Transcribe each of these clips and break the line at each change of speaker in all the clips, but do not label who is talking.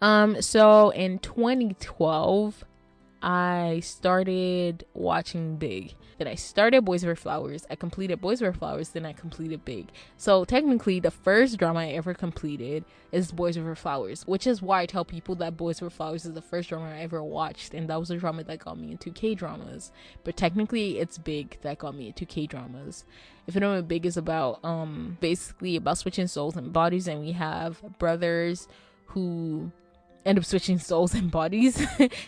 So in 2012, I started watching Big. Then I started Boys Over Flowers. I completed Boys Over Flowers. Then I completed Big. So technically, the first drama I ever completed is Boys Over Flowers, which is why I tell people that Boys Over Flowers is the first drama I ever watched, and that was a drama that got me into K-dramas. But technically, it's Big that got me into K-dramas. If you know what Big is about, basically about switching souls and bodies, and we have brothers who end up switching souls and bodies.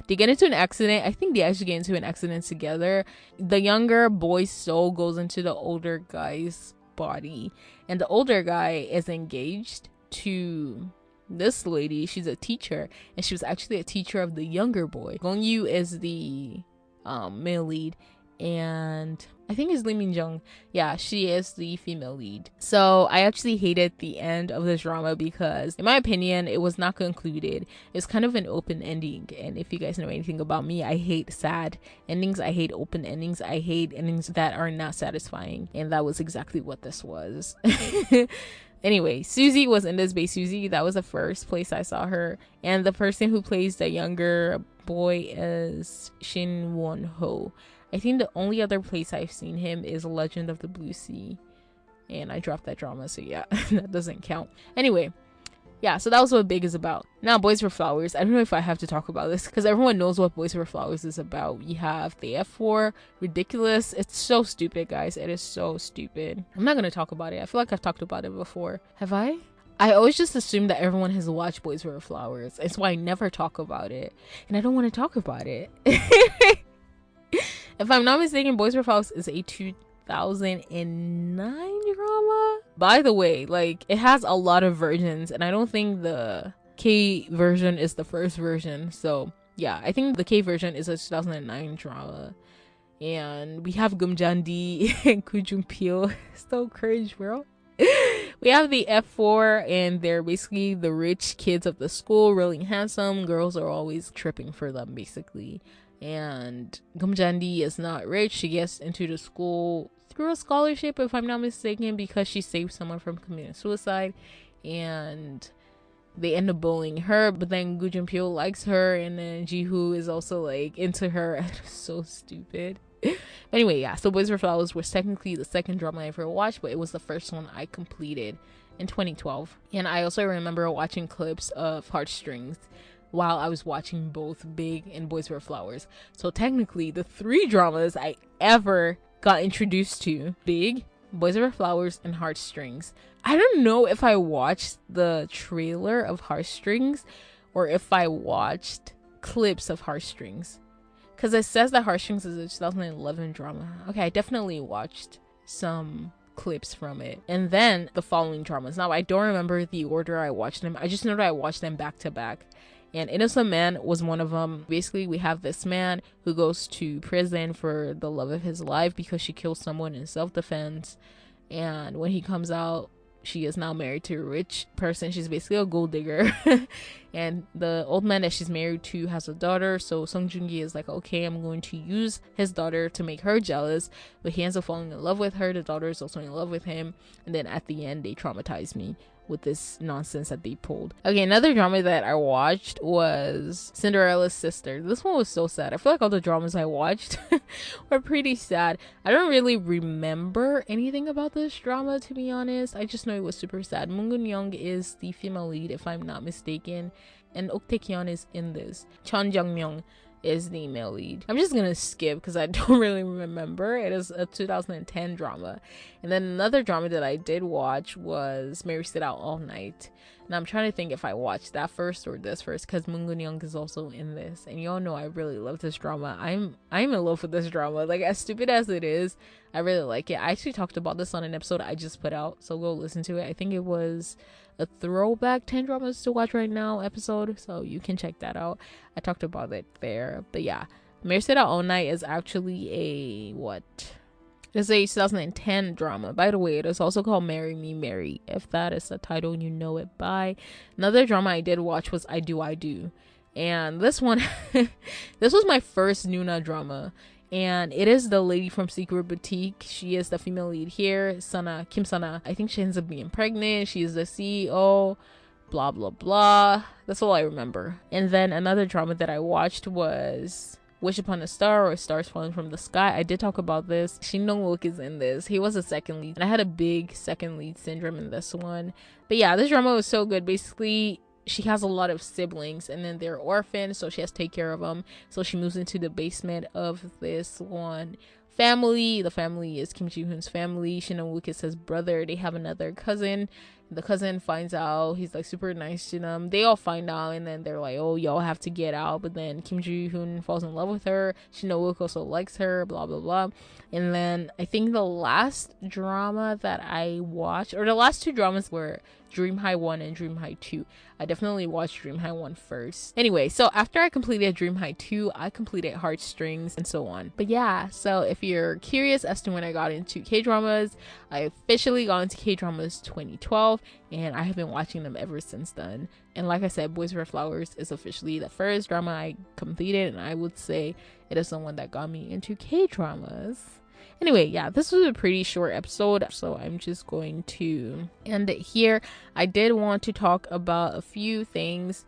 They get into an accident. I think they actually get into an accident together. The younger boy's soul goes into the older guy's body, and the older guy is engaged to this lady. She's a teacher, and she was actually a teacher of the younger boy. Gong Yu is the male lead, and I think it's Lee Min Jung. Yeah, she is the female lead. So I actually hated the end of this drama because, in my opinion, it was not concluded. It's kind of an open ending. And if you guys know anything about me, I hate sad endings. I hate open endings. I hate endings that are not satisfying. And that was exactly what this was. Anyway, Suzy was in this base. Suzy, that was the first place I saw her. And the person who plays the younger boy is Shin Won Ho. I think the only other place I've seen him is Legend of the Blue Sea. And I dropped that drama, so yeah, that doesn't count. Anyway, yeah, so that was what Big is about. Now, Boys for Flowers. I don't know if I have to talk about this because everyone knows what Boys for Flowers is about. We have the F4, ridiculous. It's so stupid, guys. It is so stupid. I'm not going to talk about it. I feel like I've talked about it before. Have I? I always just assume that everyone has watched Boys for Flowers. It's why I never talk about it. And I don't want to talk about it. If I'm not mistaken, Boys for Flowers is a 2009 drama. By the way, like, it has a lot of versions, and I don't think the K version is the first version. So yeah, I think the K version is a 2009 drama. And we have Gumjandi and Kujung Pyo. So cringe, bro. We have the F4, and they're basically the rich kids of the school, really handsome. Girls are always tripping for them, basically. And Gumjandi is not rich. She gets into the school through a scholarship, if I'm not mistaken, because she saved someone from committing suicide. And they end up bullying her, but then Gu Junpyo likes her, and then Jihu is also like into her. It's so stupid. But anyway, yeah, so Boys for Flowers was technically the second drama I ever watched, but it was the first one I completed in 2012. And I also remember watching clips of Heartstrings while I was watching both Big and Boys for Flowers. So technically, the three dramas I ever got introduced to: Big, Boys for Flowers, and Heartstrings. I don't know if I watched the trailer of Heartstrings or if I watched clips of Heartstrings, because it says that Heartstrings is a 2011 drama. Okay, I definitely watched some clips from it. And then the following dramas. Now, I don't remember the order I watched them. I just know that I watched them back to back. And Innocent Man was one of them. Basically, we have this man who goes to prison for the love of his life because she killed someone in self-defense. And when he comes out, she is now married to a rich person. She's basically a gold digger. And the old man that she's married to has a daughter. So Sung Joong-gi is like, okay, I'm going to use his daughter to make her jealous. But he ends up falling in love with her. The daughter is also in love with him. And then at the end, they traumatize me with this nonsense that they pulled. Okay, another drama that I watched was Cinderella's Sister. This one was so sad. I feel like all the dramas I watched were pretty sad. I don't really remember anything about this drama, to be honest. I just know it was super sad. Moon Young is the female lead, if I'm not mistaken, and Ok Tae-kyeon is in this. Chon Jung-myung is the male lead. I'm just gonna skip because I don't really remember. It is a 2010 drama. And then another drama that I did watch was Mary Stayed Out All Night. And I'm trying to think if I watched that first or this first, because Moon Young is also in this. And y'all know I really love this drama. I'm in love with this drama. Like, as stupid as it is, I really like it. I actually talked about this on an episode I just put out, so go listen to it. I think it was a throwback 10 dramas to watch right now episode, so you can check that out. I talked about it there. But yeah, Mary Stayed Out All Night is actually it's a 2010 drama. By the way, it is also called Marry Me Mary, if that is the title you know it by. Another drama I did watch was I Do. And this one this was my first Nuna drama, and it is the lady from Secret Boutique. She is the female lead here, Sana, Kim Sana. I think she ends up being pregnant. She is the CEO, blah blah blah. That's all I remember. And then another drama that I watched was Wish Upon a Star, or Stars Falling from the Sky. I did talk about this. Shin Dong-wook is in this. He was a second lead, and I had a big second lead syndrome in this one. But yeah, this drama was so good. Basically, she has a lot of siblings, and then they're orphans, so she has to take care of them. So she moves into the basement of this one family. The family is Kim Ji-hoon's family. Shin Dong-wook is his brother. They have another cousin. The cousin finds out. He's like super nice to them. They all find out, and then they're like, oh, y'all have to get out. But then Kim Ji-hoon falls in love with her. Shin Dong-wook also likes her, blah blah blah. And then I think the last drama that I watched, or the last two dramas, were Dream High 1 and Dream High 2. I definitely watched Dream High 1 first. Anyway, so after I completed Dream High 2, I completed Heartstrings and so on. But yeah, so if you're curious as to when I got into K-dramas, I officially got into K-dramas 2012, and I have been watching them ever since then. And like I said, Boys Over Flowers is officially the first drama I completed, and I would say it is the one that got me into K-dramas. Anyway, yeah, this was a pretty short episode, so I'm just going to end it here. I did want to talk about a few things.